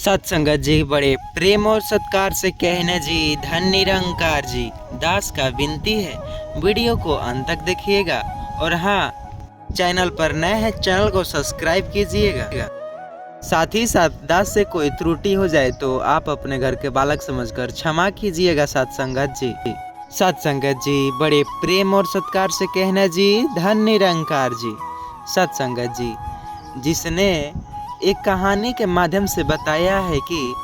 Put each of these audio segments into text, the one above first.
सत्संगत जी बड़े प्रेम और सत्कार से कहने जी धन निरंकार जी। दास का विनती है वीडियो को अंत तक देखिएगा और हाँ, चैनल पर नए हैं चैनल को सब्सक्राइब कीजिएगा। साथ ही साथ दास से कोई त्रुटि हो जाए तो आप अपने घर के बालक समझकर क्षमा कीजिएगा। सत्संगत जी सत्संगत जी बड़े प्रेम और सत्कार से कहना जी धन निरंकार जी। सत्संगत जी जिसने एक कहानी के माध्यम से बताया है कि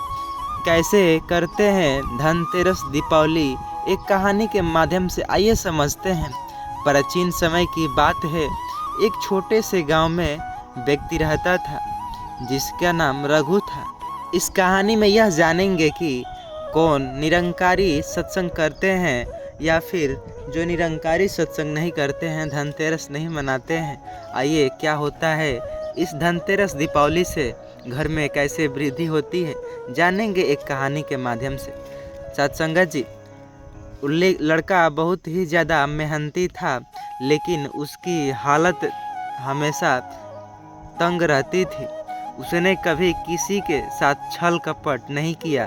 कैसे करते हैं धनतेरस दीपावली, एक कहानी के माध्यम से आइए समझते हैं। प्राचीन समय की बात है, एक छोटे से गांव में व्यक्ति रहता था जिसका नाम रघु था। इस कहानी में यह जानेंगे कि कौन निरंकारी सत्संग करते हैं या फिर जो निरंकारी सत्संग नहीं करते हैं, धनतेरस नहीं मनाते हैं। आइए क्या होता है इस धनतेरस दीपावली से घर में कैसे वृद्धि होती है, जानेंगे एक कहानी के माध्यम से। सत्संगत जी लड़का बहुत ही ज़्यादा मेहनती था, लेकिन उसकी हालत हमेशा तंग रहती थी। उसने कभी किसी के साथ छल कपट नहीं किया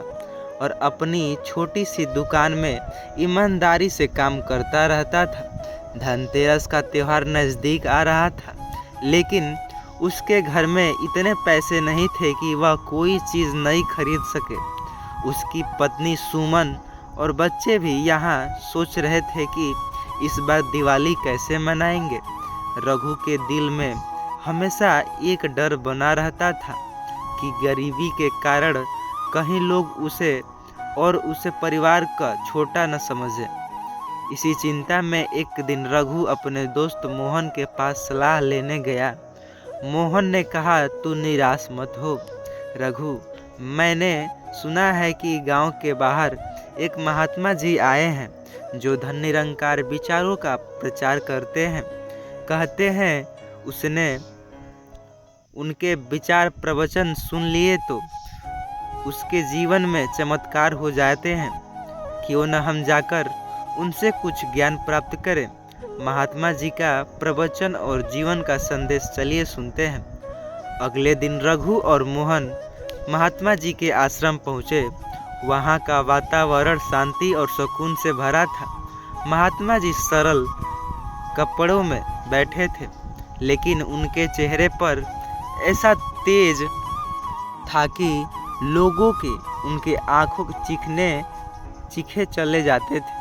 और अपनी छोटी सी दुकान में ईमानदारी से काम करता रहता था। धनतेरस का त्यौहार नज़दीक आ रहा था, लेकिन उसके घर में इतने पैसे नहीं थे कि वह कोई चीज़ नहीं खरीद सके। उसकी पत्नी सुमन और बच्चे भी यहाँ सोच रहे थे कि इस बार दिवाली कैसे मनाएंगे। रघु के दिल में हमेशा एक डर बना रहता था कि गरीबी के कारण कहीं लोग उसे और उसे परिवार का छोटा न समझे। इसी चिंता में एक दिन रघु अपने दोस्त मोहन के पास सलाह लेने गया। मोहन ने कहा, तू निराश मत हो रघु, मैंने सुना है कि गांव के बाहर एक महात्मा जी आए हैं जो धन निरंकार विचारों का प्रचार करते हैं। कहते हैं उसने उनके विचार प्रवचन सुन लिए तो उसके जीवन में चमत्कार हो जाते हैं। क्यों न हम जाकर उनसे कुछ ज्ञान प्राप्त करें। महात्मा जी का प्रवचन और जीवन का संदेश चलिए सुनते हैं। अगले दिन रघु और मोहन महात्मा जी के आश्रम पहुँचे। वहाँ का वातावरण शांति और सुकून से भरा था। महात्मा जी सरल कपड़ों में बैठे थे, लेकिन उनके चेहरे पर ऐसा तेज था कि लोगों के उनके आंखों के चीखे चले जाते थे।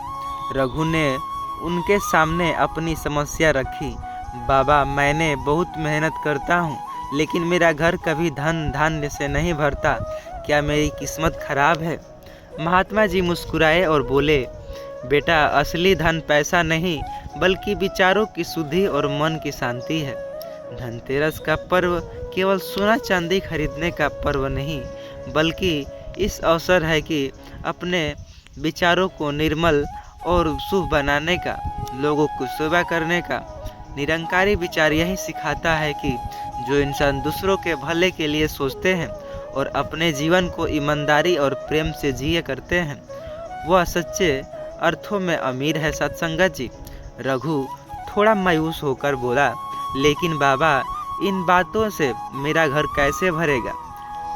रघु ने उनके सामने अपनी समस्या रखी। बाबा, मैंने बहुत मेहनत करता हूँ, लेकिन मेरा घर कभी धन धान्य से नहीं भरता। क्या मेरी किस्मत खराब है? महात्मा जी मुस्कुराए और बोले, बेटा, असली धन पैसा नहीं बल्कि विचारों की शुद्धि और मन की शांति है। धनतेरस का पर्व केवल सोना चांदी खरीदने का पर्व नहीं, बल्कि इस अवसर है कि अपने विचारों को निर्मल और शुभ बनाने का, लोगों को सेवा करने का। निरंकारी विचार यही सिखाता है कि जो इंसान दूसरों के भले के लिए सोचते हैं और अपने जीवन को ईमानदारी और प्रेम से जिए करते हैं, वह सच्चे अर्थों में अमीर है। सत्संगत जी रघु थोड़ा मायूस होकर बोला, लेकिन बाबा, इन बातों से मेरा घर कैसे भरेगा?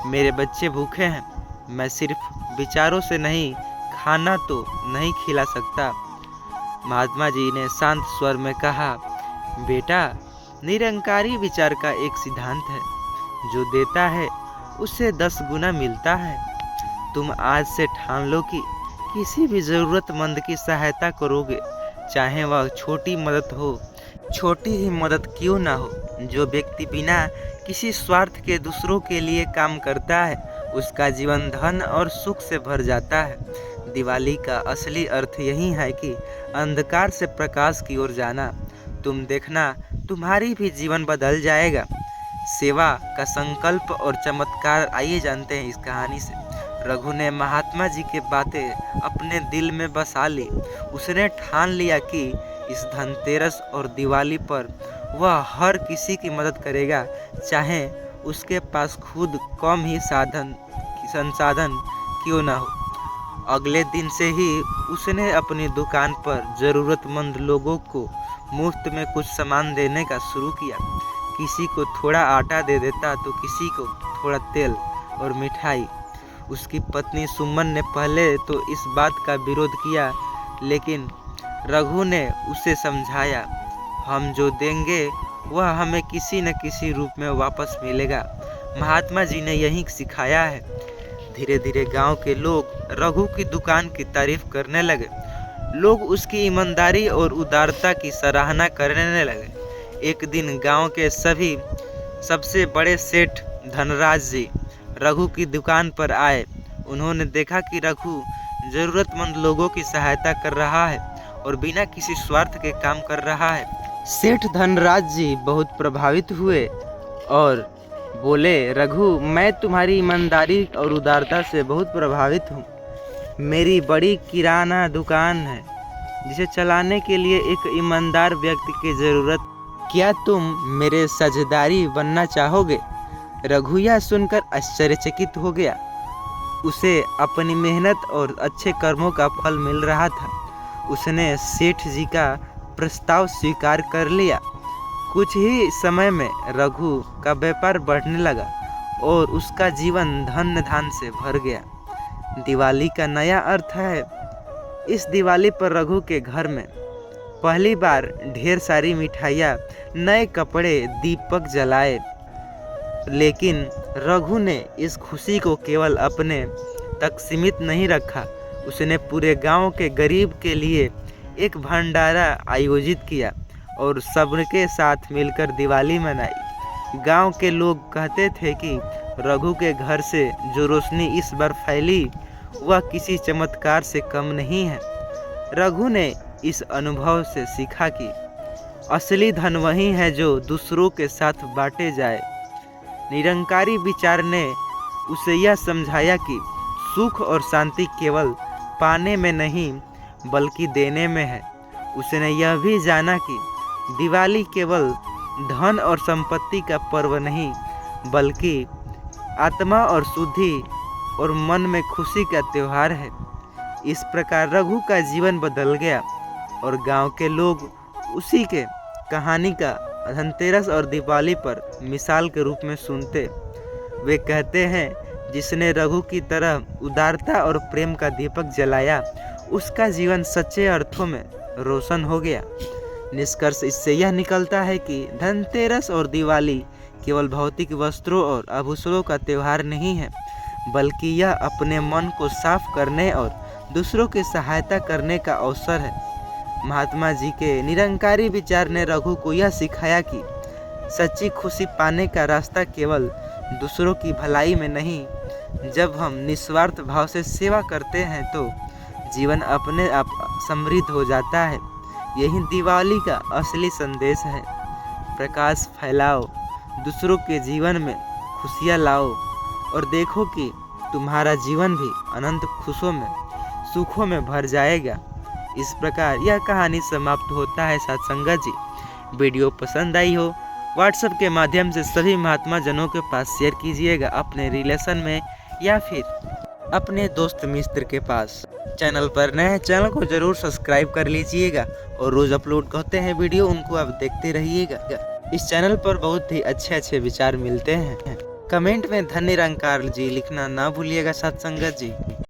मेरे बच्चे भूखे हैं। मैं सिर्फ विचारों से नहीं, खाना तो नहीं खिला सकता। महात्मा जी ने शांत स्वर में कहा, बेटा, निरंकारी विचार का एक सिद्धांत है, जो देता है उसे 10 गुना मिलता है। तुम आज से ठान लो कि किसी भी ज़रूरतमंद की सहायता करोगे, चाहे वह छोटी मदद हो, छोटी ही मदद क्यों ना हो। जो व्यक्ति बिना किसी स्वार्थ के दूसरों के लिए काम करता है, उसका जीवन धन और सुख से भर जाता है। दिवाली का असली अर्थ यही है कि अंधकार से प्रकाश की ओर जाना। तुम देखना, तुम्हारी भी जीवन बदल जाएगा। सेवा का संकल्प और चमत्कार आइए जानते हैं इस कहानी से। रघु ने महात्मा जी की बातें अपने दिल में बसा ली। उसने ठान लिया कि इस धनतेरस और दिवाली पर वह हर किसी की मदद करेगा, चाहे उसके पास खुद कम ही संसाधन क्यों ना हो। अगले दिन से ही उसने अपनी दुकान पर ज़रूरतमंद लोगों को मुफ्त में कुछ सामान देने का शुरू किया। किसी को थोड़ा आटा दे देता तो किसी को थोड़ा तेल और मिठाई। उसकी पत्नी सुमन ने पहले तो इस बात का विरोध किया, लेकिन रघु ने उसे समझाया, हम जो देंगे वह हमें किसी न किसी रूप में वापस मिलेगा। महात्मा जी ने यही सिखाया है। धीरे धीरे गांव के लोग रघु की दुकान की तारीफ करने लगे। लोग उसकी ईमानदारी और उदारता की सराहना करने लगे। एक दिन गांव के सबसे बड़े सेठ धनराज जी रघु की दुकान पर आए। उन्होंने देखा कि रघु जरूरतमंद लोगों की सहायता कर रहा है और बिना किसी स्वार्थ के काम कर रहा है। सेठ धनराज जी बहुत प्रभावित हुए और बोले, रघु, मैं तुम्हारी ईमानदारी और उदारता से बहुत प्रभावित हूँ। मेरी बड़ी किराना दुकान है जिसे चलाने के लिए एक ईमानदार व्यक्ति की ज़रूरत। क्या तुम मेरे साझेदारी बनना चाहोगे? रघु यह सुनकर आश्चर्यचकित हो गया। उसे अपनी मेहनत और अच्छे कर्मों का फल मिल रहा था। उसने सेठ जी का प्रस्ताव स्वीकार कर लिया। कुछ ही समय में रघु का व्यापार बढ़ने लगा और उसका जीवन धन धान से भर गया। दिवाली का नया अर्थ है। इस दिवाली पर रघु के घर में पहली बार ढेर सारी मिठाइयाँ, नए कपड़े, दीपक जलाए। लेकिन रघु ने इस खुशी को केवल अपने तक सीमित नहीं रखा। उसने पूरे गांव के गरीब के लिए एक भंडारा आयोजित किया और सबके साथ मिलकर दिवाली मनाई। गांव के लोग कहते थे कि रघु के घर से जो रोशनी इस बार फैली वह किसी चमत्कार से कम नहीं है। रघु ने इस अनुभव से सीखा कि असली धन वही है जो दूसरों के साथ बांटे जाए। निरंकारी विचार ने उसे यह समझाया कि सुख और शांति केवल पाने में नहीं बल्कि देने में है। उसने यह भी जाना कि दिवाली केवल धन और संपत्ति का पर्व नहीं बल्कि आत्मा और शुद्धि और मन में खुशी का त्यौहार है। इस प्रकार रघु का जीवन बदल गया और गांव के लोग उसी के कहानी का धनतेरस और दिवाली पर मिसाल के रूप में सुनते। वे कहते हैं, जिसने रघु की तरह उदारता और प्रेम का दीपक जलाया उसका जीवन सच्चे अर्थों में रोशन हो गया। निष्कर्ष इससे यह निकलता है कि धनतेरस और दिवाली केवल भौतिक वस्त्रों और आभूषणों का त्यौहार नहीं है बल्कि यह अपने मन को साफ करने और दूसरों की सहायता करने का अवसर है। महात्मा जी के निरंकारी विचार ने रघु को यह सिखाया कि सच्ची खुशी पाने का रास्ता केवल दूसरों की भलाई में नहीं। जब हम निस्वार्थ भाव से सेवा करते हैं तो जीवन अपने आप समृद्ध हो जाता है। यही दिवाली का असली संदेश है। प्रकाश फैलाओ, दूसरों के जीवन में खुशियाँ लाओ और देखो कि तुम्हारा जीवन भी अनंत सुखों में भर जाएगा। इस प्रकार यह कहानी समाप्त होता है। साथ संगत जी, वीडियो पसंद आई हो व्हाट्सएप के माध्यम से सभी महात्मा जनों के पास शेयर कीजिएगा, अपने रिलेशन में या फिर अपने दोस्त मित्र के पास। चैनल पर नए हैं, चैनल को जरूर सब्सक्राइब कर लीजिएगा और रोज अपलोड करते हैं वीडियो, उनको आप देखते रहिएगा। इस चैनल पर बहुत ही अच्छे विचार मिलते हैं। कमेंट में धन निरंकार जी लिखना ना भूलिएगा साथ संगत जी।